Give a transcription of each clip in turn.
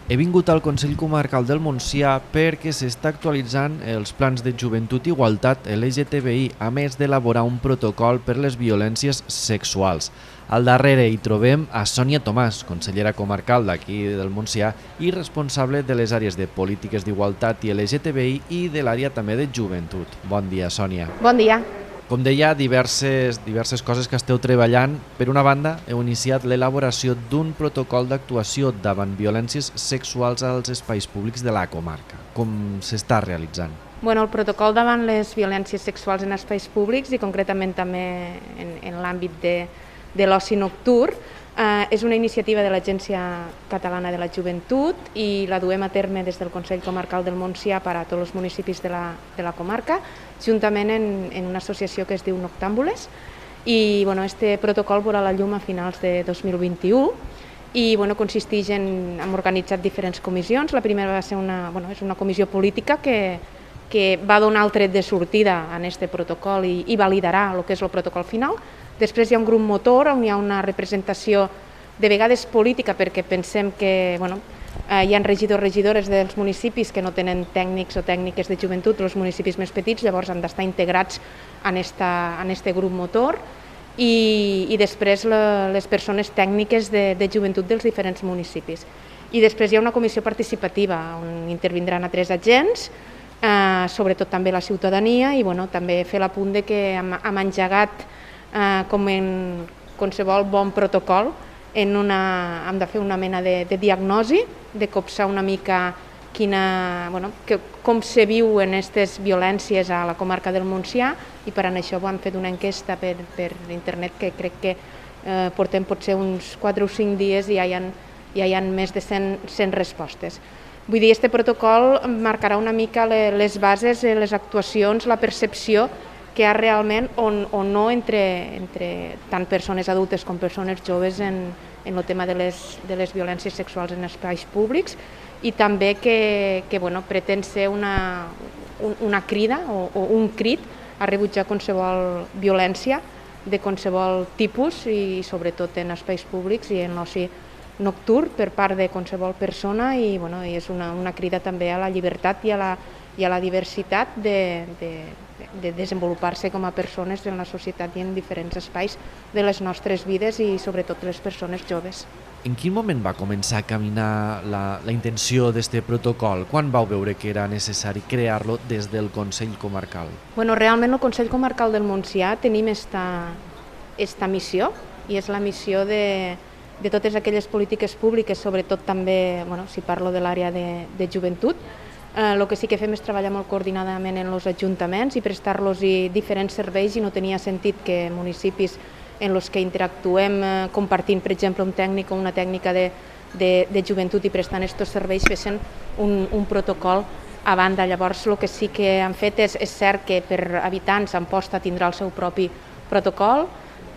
He vingut al Consell Comarcal del Montsià perquè s'està actualitzant els plans de joventut i igualtat LGTBI, a més d'elaborar un protocol per les violències sexuals. Al darrere hi trobem a Sònia Tomàs, consellera comarcal d'aquí del Montsià i responsable de les àrees de polítiques d'igualtat i LGTBI i de l'àrea també de joventut. Bon dia, Sònia. Bon dia. Com deia, diverses coses que esteu treballant. Per una banda, heu iniciat l'elaboració d'un protocol d'actuació davant violències sexuals als espais públics de la comarca. Com s'està realitzant? El protocol davant les violències sexuals en espais públics i concretament també en l'àmbit de l'oci nocturn és una iniciativa de l'Agència Catalana de la Joventut i la duem a terme des del Consell Comarcal del Montsià per a tots els municipis de la comarca, juntament en una associació que es diu Noctàmbules. I este protocol veurà la llum a finals de 2021 i consisteix en organitzar diferents comissions. La primera va ser és una comissió política que va donar el tret de sortida en aquest protocol i validarà el que és el protocol final. Després hi ha un grup motor on hi ha una representació de vegades política perquè pensem que hi ha regidors i regidores dels municipis que no tenen tècnics o tècniques de joventut, els municipis més petits, llavors han d'estar integrats en aquest grup motor i després les persones tècniques de joventut dels diferents municipis. I després hi ha una comissió participativa on intervindran a 3 agents, sobretot també la ciutadania i també fer l'apunt que hem engegat com en qualsevol bon protocol hem de fer una mena de diagnosi, de copsar una mica com se viuen aquestes violències a la comarca del Montsià i per això hem fet una enquesta per internet que crec que portem potser uns 4 o 5 dies i ja hi ha més de 100 respostes. Vull dir, aquest protocol marcarà una mica les bases, les actuacions, la percepció que hi ha realment o no entre tant persones adultes com persones joves en el tema de les violències sexuals en espais públics i també que pretén ser una crida o un crit a rebutjar qualsevol violència de qualsevol tipus i sobretot en espais públics i en l'oci nocturn per part de qualsevol persona i és una crida també a la llibertat i a la diversitat de desenvolupar-se com a persones en la societat i en diferents espais de les nostres vides i sobretot les persones joves. En quin moment va començar a caminar la intenció d'aquest protocol? Quan vau veure que era necessari crear-lo des del Consell Comarcal? Realment el Consell Comarcal del Montsià tenim esta missió i és la missió de totes aquelles polítiques públiques, sobretot també, si parlo de l'àrea de joventut. El que sí que fem és treballar molt coordinadament en els ajuntaments i prestar-los diferents serveis i no tenia sentit que municipis en els que interactuem compartint, per exemple, un tècnic o una tècnica de joventut i prestant aquests serveis fessin un protocol a banda. Llavors, el que sí que han fet és cert que per habitants Amposta tindrà el seu propi protocol,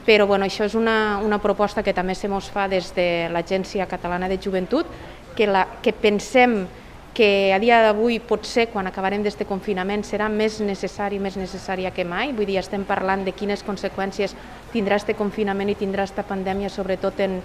però això és una proposta que també se mos fa des de l'Agència Catalana de Joventut, que pensem que a dia d'avui potser quan acabarem d'aquest confinament serà més necessària que mai. Vull dir, estem parlant de quines conseqüències tindrà aquest confinament i tindrà aquesta pandèmia, sobretot en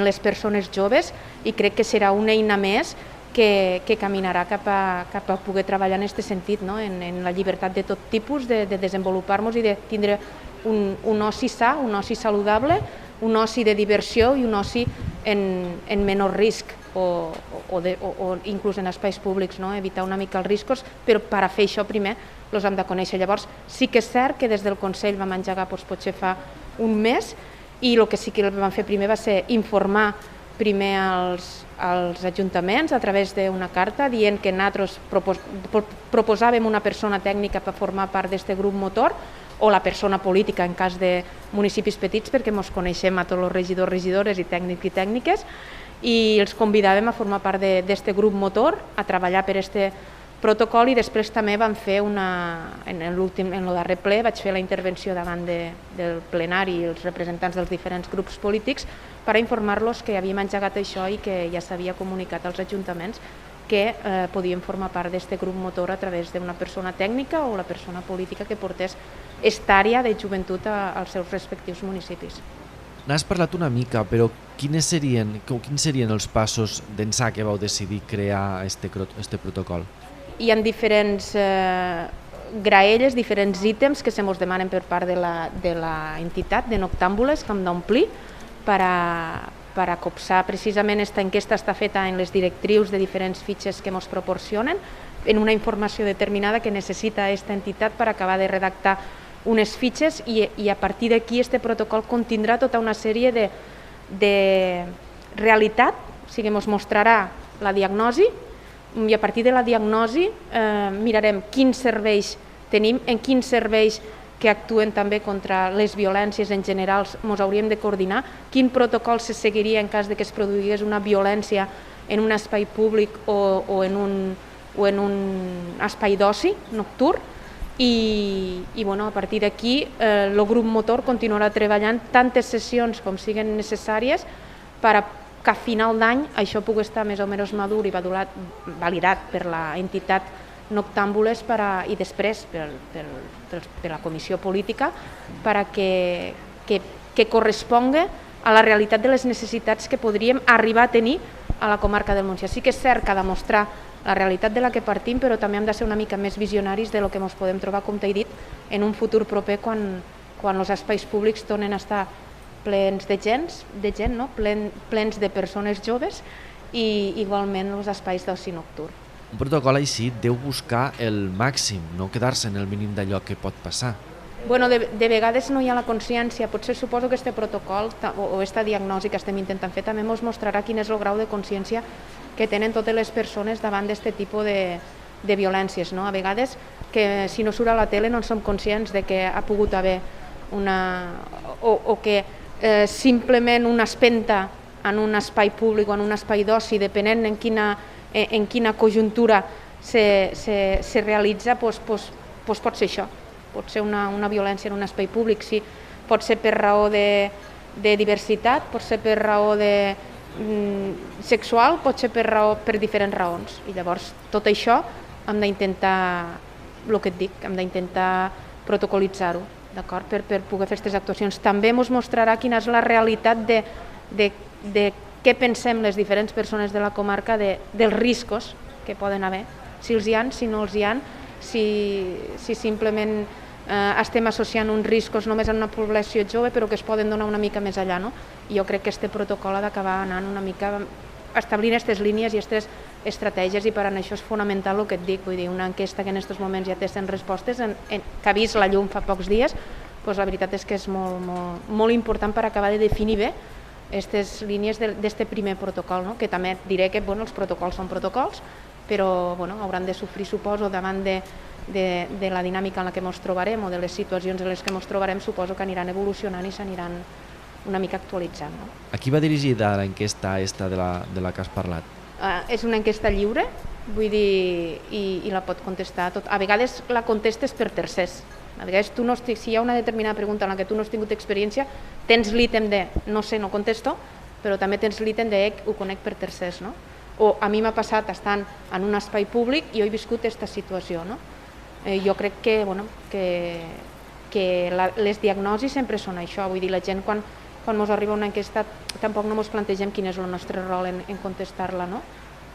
les persones joves, i crec que serà una eina més que caminarà cap a poder treballar en aquest sentit, en la llibertat de tot tipus, de desenvolupar-nos i de tindre un oci sa, un oci saludable, un oci de diversió i un oci en menor risc o inclús en espais públics, evitar una mica els riscos, però per a fer això primer els hem de conèixer. Llavors sí que és cert que des del Consell vam engegar potser fa un mes i el que sí que vam fer primer va ser informar primer als ajuntaments a través d'una carta dient que nosaltres proposàvem una persona tècnica per formar part d'aquest grup motor o la persona política en cas de municipis petits perquè ens coneixem a tots els regidors, regidores i tècnics i tècniques i els convidàvem a formar part d'aquest grup motor, a treballar per aquest protocol i després també vam fer en el darrer ple vaig fer la intervenció davant del plenari i els representants dels diferents grups polítics per informar-los que havíem engegat això i que ja s'havia comunicat als ajuntaments que podien formar part d'aquest grup motor a través d'una persona tècnica o la persona política que portés aquesta àrea de joventut als seus respectius municipis. N'has parlat una mica, però quins serien els passos d'ençà que vau decidir crear este protocol? Hi ha diferents graelles, diferents ítems que se mos demanen per part de la entitat de Noctàmbules que hem d'omplir per a copsar precisament aquesta enquesta està feta en les directrius de diferents fitxes que ens proporcionen en una informació determinada que necessita aquesta entitat per acabar de redactar unes fitxes i a partir d'aquí este protocol contindrà tota una sèrie de realitat, o sigui, ens mostrarà la diagnosi i a partir de la diagnosi mirarem quins serveis tenim, en quins serveis que actuen també contra les violències en general ens hauríem de coordinar, quin protocol se seguiria en cas de que es produís una violència en un espai públic o en un espai d'oci nocturn i a partir d'aquí el grup motor continuarà treballant tantes sessions com siguin necessàries per que a final d'any això pugui estar més o menys madur i validat per l'entitat Noctàmbules i després per la comissió política que corresponga a la realitat de les necessitats que podríem arribar a tenir a la comarca del Montsià. Sí que és cert que ha de mostrar la realitat de la que partim, però també hem de ser una mica més visionaris de lo que ens podem trobar, com t'he dit, en un futur proper quan els espais públics tornen a estar plens de gent, no? Plens de persones joves i igualment els espais d'oci nocturn. Un protocol així deu buscar el màxim, no quedar-se en el mínim d'allò que pot passar. Bueno, de vegades no hi ha la consciència, potser suposo que aquest protocol o aquesta diagnosi que estem intentant fer també ens mostrarà quin és el grau de consciència que tenen totes les persones davant d'aquest tipus de violències. No? A vegades, que si no surt a la tele no en som conscients de que ha pogut haver o que simplement una espenta en un espai públic o en un espai d'oci, depenent en quina conjuntura se realitza, pot ser això. Pot ser una violència en un espai públic, sí. Pot ser per raó de diversitat, pot ser per raó sexual, pot ser per diferents raons. I llavors tot això hem d'intentar, el que et dic, hem d'intentar protocolitzar-ho, d'acord? Per poder fer aquestes actuacions. També ens mostrarà quina és la realitat de què pensem les diferents persones de la comarca dels riscos que poden haver, si els hi ha, si no els hi ha, si simplement estem associant uns riscos només en una població jove però que es poden donar una mica més allà. No? I jo crec que aquest protocol ha d'acabar anant una mica establint aquestes línies i aquestes estratègies i per a això és fonamental el que et dic, vull dir, una enquesta que en aquests moments ja té 100 respostes, que ha vist la llum fa pocs dies, doncs la veritat és que és molt important per acabar de definir bé aquestes línies d'aquest primer protocol, no? Que també diré que els protocols són protocols, però hauran de sofrir, suposo, davant de la dinàmica en la que ens trobarem o de les situacions en les que ens trobarem, suposo que aniran evolucionant i s'aniran una mica actualitzant. No? A qui va dirigida l'enquesta de la que has parlat? És una enquesta lliure, vull dir, i la pot contestar tot. A vegades la contestes per tercers. A vegades si hi ha una determinada pregunta en la que tu no has tingut experiència, tens l'ítem de no sé, no contesto, però també tens l'ítem de ho conec per tercers. No? O a mi m'ha passat estant en un espai públic i jo he viscut aquesta situació. No? Jo crec que les diagnosis sempre són això, vull dir, la gent quan ens arriba una enquesta tampoc no ens plantegem quin és el nostre rol en contestar-la, no?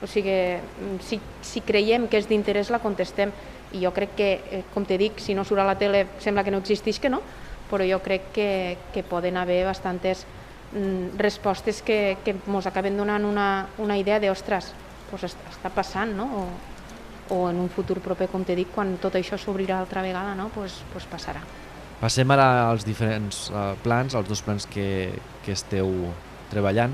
O sigui, si creiem que és d'interès la contestem i jo crec que, com te dic, si no surt a la tele sembla que no existeix, que no, però jo crec que poden haver bastantes respostes que ens acaben donant una idea de, ostres, està passant, no? O en un futur proper, com t'he dit, quan tot això s'obrirà altra vegada, no? Pues passarà. Passem ara als diferents plans, als dos plans que esteu treballant.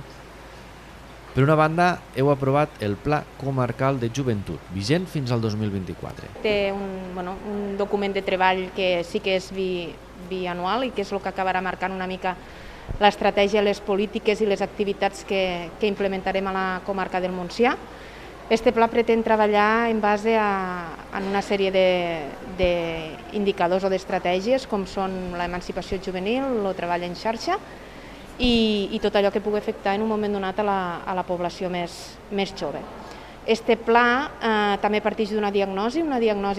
Per una banda, heu aprovat el Pla Comarcal de Joventut, vigent fins al 2024. Té un document de treball que sí que és bianual i que és el que acabarà marcant una mica l'estratègia, les polítiques i les activitats que implementarem a la comarca del Montsià. Este pla pretén treballar en base en una sèrie d'indicadors o d'estratègies com són l'emancipació juvenil, el treball en xarxa i tot allò que pugui afectar en un moment donat a la població més jove. Este pla també parteix d'una diagnosi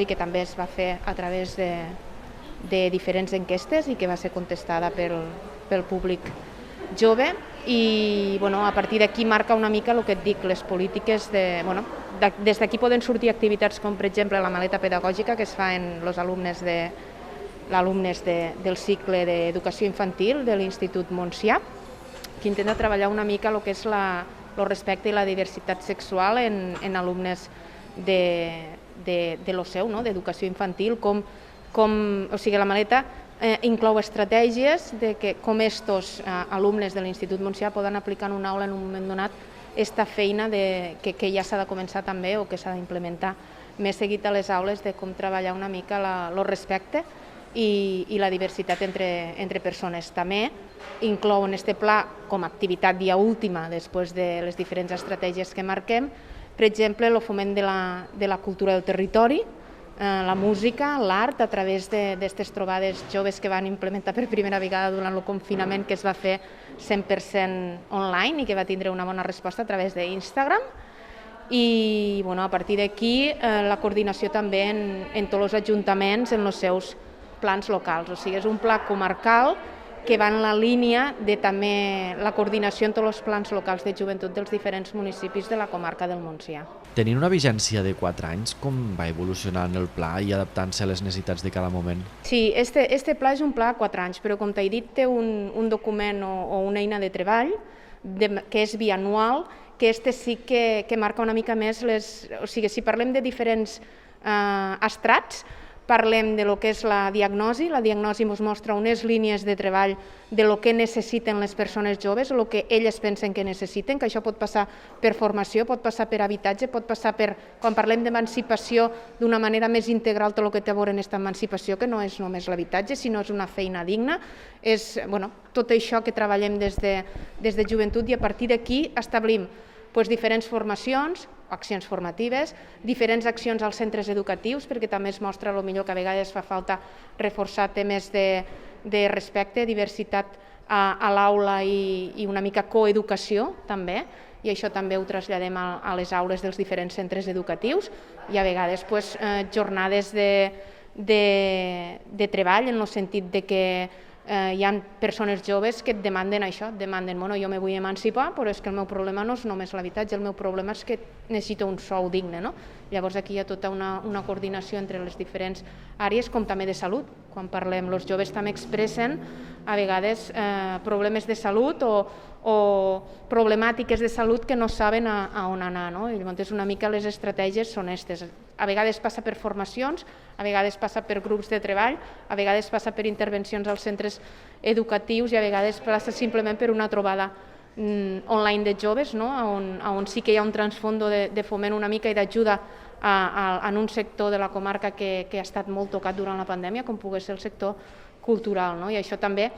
que també es va fer a través de diferents enquestes i que va ser contestada pel públic jove i a partir d'aquí marca una mica el que et dic, les polítiques des d'aquí poden sortir activitats com per exemple la maleta pedagògica que es fa en els alumnes del cicle d'educació infantil de l'Institut Montsià, que intenta treballar una mica el que és el respecte i la diversitat sexual en alumnes de l'OSEU, d'educació infantil, o sigui, la maleta inclou estratègies de com estos alumnes de l'Institut Montsià poden aplicar en una aula en un moment donat aquesta feina que ja s'ha de començar també o que s'ha d'implementar més seguit a les aules, de com treballar una mica el respecte i la diversitat entre persones. També inclou en aquest pla, com a activitat dia última, després de les diferents estratègies que marquem, per exemple, el foment de la cultura del territori, la música, l'art, a través d'aquestes trobades joves que van implementar per primera vegada durant el confinament, que es va fer 100% online i que va tindre una bona resposta a través d'Instagram. I a partir d'aquí la coordinació també en tots els ajuntaments, en els seus plans locals. O sigui, és un pla comarcal que va en la línia de també la coordinació en tots els plans locals de joventut dels diferents municipis de la comarca del Montsià. Tenint una vigència de 4 anys, com va evolucionant el pla i adaptant-se a les necessitats de cada moment? Sí, este pla és un pla a 4 anys, però com t'he dit té un document o una eina de treball que és bianual, que sí que marca una mica més o sigui, si parlem de diferents estrats, parlem de lo que és la diagnosi ens mostra unes línies de treball de lo que necessiten les persones joves, o el que elles pensen que necessiten, que això pot passar per formació, pot passar per habitatge, pot passar per, quan parlem d'emancipació, d'una manera més integral tot el que té a veure en aquesta emancipació, que no és només l'habitatge, sinó és una feina digna, és tot això que treballem des de joventut, i a partir d'aquí establim diferents formacions, accions formatives, diferents accions als centres educatius, perquè també es mostra millor que a vegades fa falta reforçar temes de respecte, diversitat a l'aula i una mica coeducació també, i això també ho traslladem a les aules dels diferents centres educatius, i a vegades jornades de treball en el sentit de que hi ha persones joves que et demanden això, demanden, jo me vull emancipar, però és que el meu problema no és només l'habitatge, el meu problema és que necessito un sou digne. Llavors aquí hi ha tota una coordinació entre les diferents àrees, com també de salut. Quan parlem, els joves també expressen a vegades problemes de salut o problemàtiques de salut que no saben a on anar. I llavors una mica les estratègies són aquestes. A vegades passa per formacions, a vegades passa per grups de treball, a vegades passa per intervencions als centres educatius i a vegades passa simplement per una trobada online de joves, on sí que hi ha un transfondo de foment una mica i d'ajuda en un sector de la comarca que ha estat molt tocat durant la pandèmia, com pugui ser el sector cultural. I això també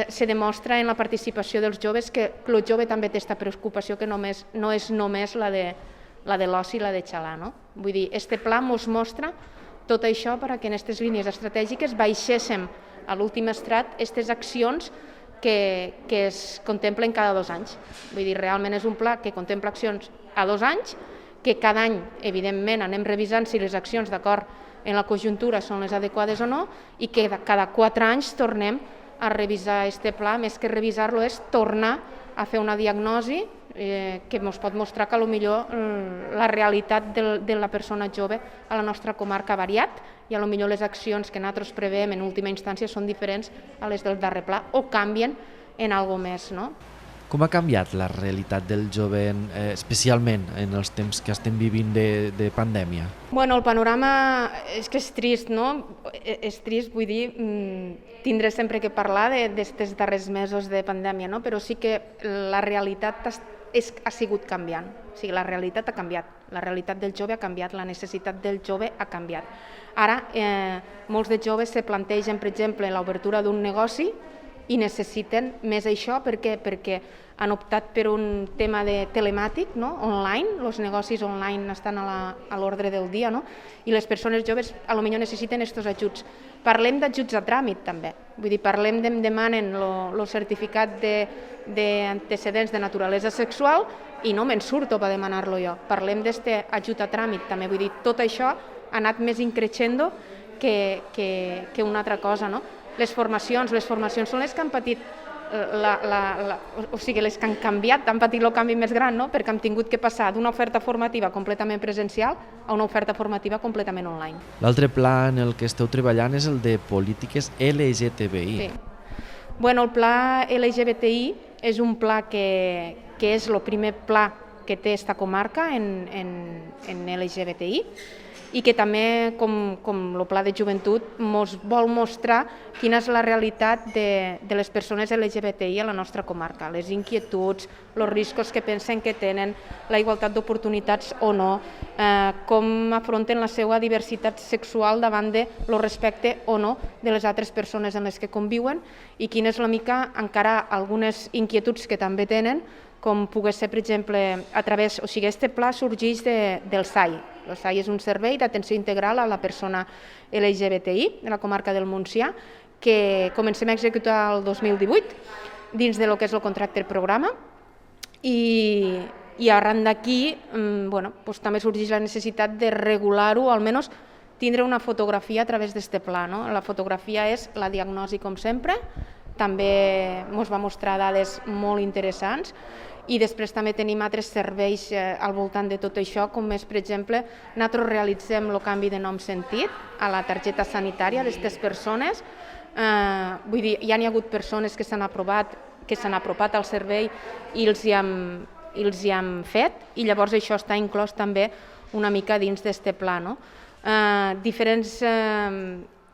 se demostra en la participació dels joves, que el jove també té aquesta preocupació que no és només la de l'oci i la de xalar. Vull dir, este pla ens mostra tot això perquè en aquestes línies estratègiques baixéssim a l'últim estrat aquestes accions que es contemplen cada 2 anys. Vull dir, realment és un pla que contempla accions a 2 anys, que cada any, evidentment, anem revisant si les accions d'acord en la conjuntura són les adequades o no, i que cada 4 anys tornem a revisar aquest pla, més que revisar-lo és tornar a fer una diagnosi que ens pot mostrar que potser la realitat de la persona jove a la nostra comarca ha variat i potser les accions que nosaltres preveiem en última instància són diferents a les del darrer pla o canvien en alguna cosa més. Com ha canviat la realitat del jove, especialment en els temps que estem vivint de pandèmia? El panorama és que és trist, no? És trist, vull dir, tindré sempre que parlar d'aquests darrers mesos de pandèmia, no? Però sí que la realitat ha sigut canviant. O sigui, la realitat ha canviat, la realitat del jove ha canviat, la necessitat del jove ha canviat. Ara, molts de joves se plantegen, per exemple, l'obertura d'un negoci i necessiten més això. Per què? Perquè han optat per un tema de telemàtic, online, els negocis online estan a l'ordre del dia, i les persones joves potser necessiten aquests ajuts. Parlem d'ajuts a tràmit també, vull dir, parlem em demanen el certificat d'antecedents de naturalesa sexual i no me'n surto per demanar-lo jo. Parlem d'aquest ajut a tràmit també, vull dir, tot això ha anat més increixendo que una altra cosa. Les formacions són les que han patit o sigui, les que han canviat, han patit el canvi més gran, no? Perquè hem tingut que passar d'una oferta formativa completament presencial a una oferta formativa completament online. L'altre pla en el que esteu treballant és el de polítiques LGTBI. Sí. Bueno, el pla LGBTI és un pla que és el primer pla que té esta comarca en LGBTI i que també, com el pla de joventut, ens vol mostrar quina és la realitat de les persones LGBTI a la nostra comarca, les inquietuds, els riscos que pensen que tenen, la igualtat d'oportunitats o no, com afronten la seva diversitat sexual davant de el respecte o no de les altres persones en les que conviuen i quina és la mica encara algunes inquietuds que també tenen, com pogués ser, per exemple, a través... O sigui, aquest pla sorgeix del SAI. El SAI és un servei d'atenció integral a la persona LGBTI de la comarca del Montsià que comencem a executar el 2018 dins de lo que és el contracte programa i arran d'aquí també sorgeix la necessitat de regular-ho, almenys tindre una fotografia a través d'aquest pla. La fotografia és la diagnosi, com sempre, també ens va mostrar dades molt interessants i després també tenim altres serveis al voltant de tot això, com és, per exemple, nosaltres realitzem el canvi de nom sentit a la targeta sanitària d'aquestes persones. Vull dir, ja n'hi ha hagut persones que s'han apropat al servei i els hi hem fet i llavors això està inclòs també una mica dins d'aquest pla.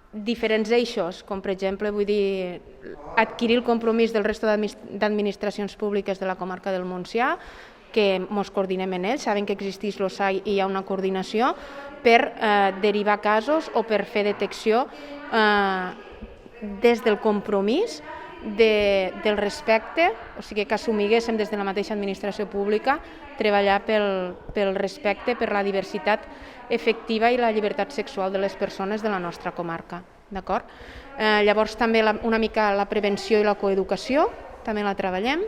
Diferents eixos, com per exemple adquirir el compromís del resto d'administracions públiques de la comarca del Montsià, que ens coordinem en ells, saben que existeix l'OSAI i hi ha una coordinació per derivar casos o per fer detecció des del compromís del respecte, o sigui que assumiguéssim des de la mateixa administració pública treballar pel respecte, per la diversitat efectiva i la llibertat sexual de les persones de la nostra comarca. D'acord? Llavors també una mica la prevenció i la coeducació, també la treballem,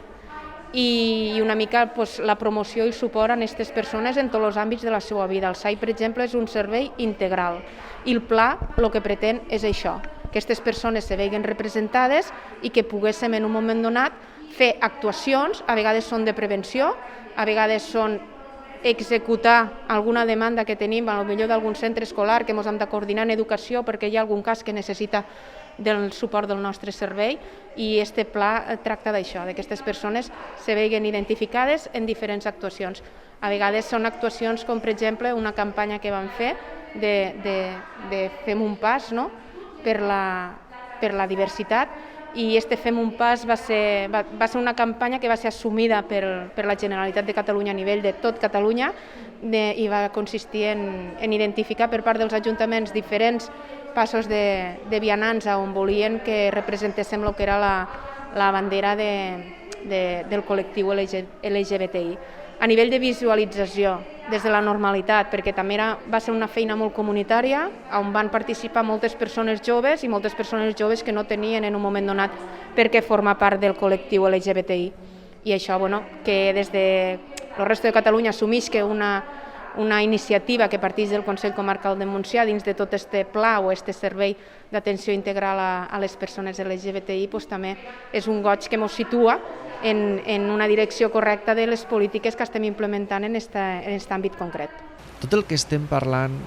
i una mica la promoció i el suport a aquestes persones en tots els àmbits de la seva vida. El SAI, per exemple, és un servei integral i el pla el que pretén és això, que aquestes persones se vegin representades i que poguéssim en un moment donat fer actuacions, a vegades són de prevenció, a vegades són executar alguna demanda que tenim, potser d'algun centre escolar que ens hem de coordinar en educació perquè hi ha algun cas que necessita del suport del nostre servei i aquest pla tracta d'això, que aquestes persones se vegin identificades en diferents actuacions. A vegades són actuacions com, per exemple, una campanya que vam fer de Fem un pas per la diversitat i Fem un pas va ser una campanya que va ser assumida per la Generalitat de Catalunya a nivell de tot Catalunya i va consistir en identificar per part dels ajuntaments diferents passos de vianants on volien que representéssim el que era la bandera del col·lectiu LGBTI. A nivell de visualització, des de la normalitat, perquè també va ser una feina molt comunitària, on van participar moltes persones joves i moltes persones joves que no tenien en un moment donat per què formar part del col·lectiu LGBTI. I això, que des del resto de Catalunya assumís que una iniciativa que parteix del Consell Comarcal de Montsià dins de tot este pla o este servei d'atenció integral a les persones LGBTI també és un goig que ens situa en una direcció correcta de les polítiques que estem implementant en aquest àmbit concret. Tot el que estem parlant,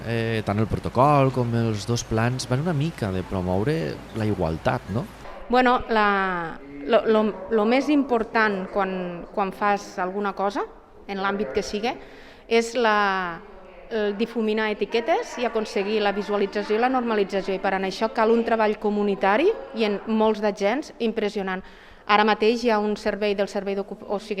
tant el protocol com els dos plans, van una mica de promoure la igualtat, no? Bueno, el més important quan fas alguna cosa, en l'àmbit que sigui, és difuminar etiquetes i aconseguir la visualització i la normalització. I per a això cal un treball comunitari i en molts d'agents impressionant. Ara mateix hi ha un servei del Servei d'Ocupació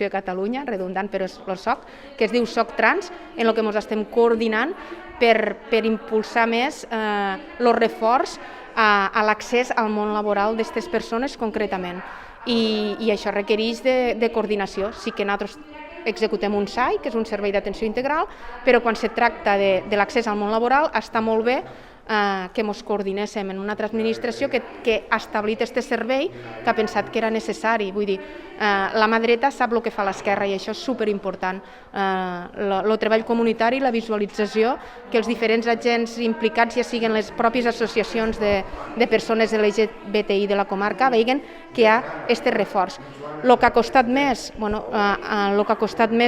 de Catalunya, redundant però és el SOC, que es diu SOC Trans, en el que ens estem coordinant per impulsar més el reforç a l'accés al món laboral d'aquestes persones concretament. I això requereix de coordinació. Sí que nosaltres executem un SAI, que és un servei d'atenció integral, però quan se tracta de l'accés al món laboral està molt bé que ens coordinéssim en una altra administració que ha establit aquest servei, que ha pensat que era necessari. Vull dir, la mà dreta sap el que fa l'esquerra i això és superimportant. El treball comunitari, la visualització, que els diferents agents implicats, ja siguin les pròpies associacions de persones LGBTI de la comarca, vegin que hi ha aquest reforç. El que ha costat més,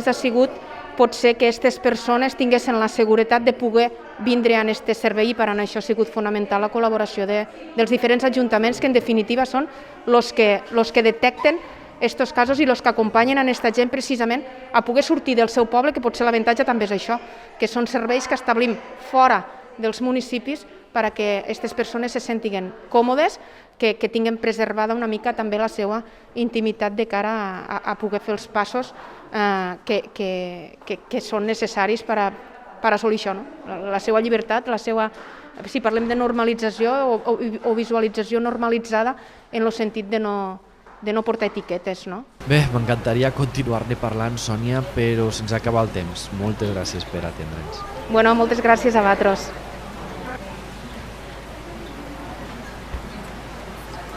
ha sigut potser que aquestes persones tinguessin la seguretat de poder vindre a aquest servei i per això ha sigut fonamental la col·laboració dels diferents ajuntaments que en definitiva són els que detecten aquests casos i els que acompanyen a aquesta gent precisament a poder sortir del seu poble, que potser l'avantatge també és això, que són serveis que establim fora dels municipis perquè aquestes persones se sentin còmodes, que tinguin preservada una mica també la seva intimitat de cara a poder fer els passos que són necessaris per assolir això, no? La seva llibertat, si parlem de normalització o visualització normalitzada en el sentit de no portar etiquetes, no? Bé, m'encantaria continuar-ne parlant, Sònia, però se'ns acaba el temps. Moltes gràcies per atendre'ns. Moltes gràcies a vosaltres.